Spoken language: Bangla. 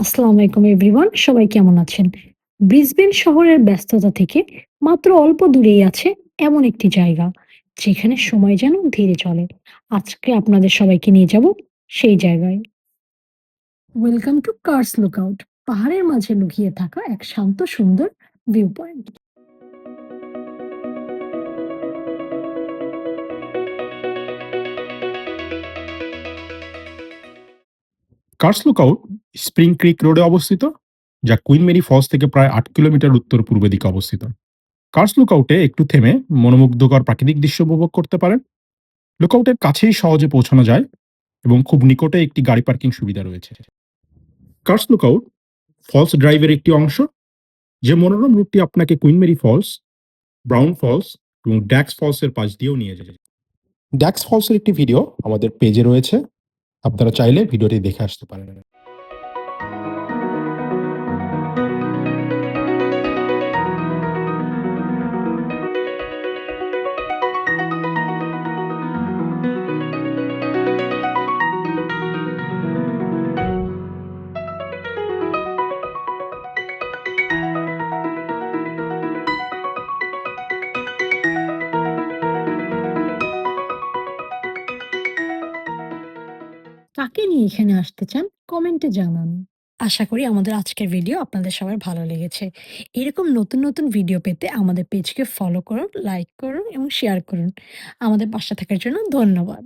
আসসালামু আলাইকুম এভরিওয়ান, সবাই কেমন আছেন? ব্রিসবেন শহরের ব্যস্ততা থেকে মাত্র অল্প দূরেই আছে এমন একটি জায়গা যেখানে সময় যেন ধীরে চলে। আজকে আপনাদের সবাইকে নিয়ে যাব সেই জায়গায়। Welcome to Carrs Lookout. পাহাড়ের মাঝে লুকিয়ে থাকা এক শান্ত সুন্দর view point. Carrs Lookout Spring Creek রোডে অবস্থিত, যা কুইন মেরি ফলস থেকে প্রায় ৮ কিলোমিটার উত্তর পূর্ব দিকে অবস্থিত। কার্স লুকআউটে একটু থেমে মনোমুগ্ধকর প্রাকৃতিক দৃশ্য উপভোগ করতে পারেন। লুকআউটের কাছেই সহজে পৌঁছানো যায় এবং খুব নিকটে একটি গাড়ি পার্কিং সুবিধা রয়েছে। কার্স লুকআউট ফলস ড্রাইভের একটি অংশ, যে মনোরম রুটটি আপনাকে Queen Mary Falls, Brown Falls এবং ড্যাক্স ফলসের পাশ দিয়েও নিয়ে যায়। ড্যাক্স ফলসের একটি ভিডিও আমাদের পেজে রয়েছে, আপনারা চাইলে ভিডিওটি দেখে আসতে পারেন। কাকে নিয়ে এখানে আসতে চান কমেন্টে জানান। আশা করি আমাদের আজকের ভিডিও আপনাদের সবার ভালো লেগেছে। এরকম নতুন নতুন ভিডিও পেতে আমাদের পেজকে ফলো করুন, লাইক করুন এবং শেয়ার করুন। আমাদের পাশে থাকার জন্য ধন্যবাদ।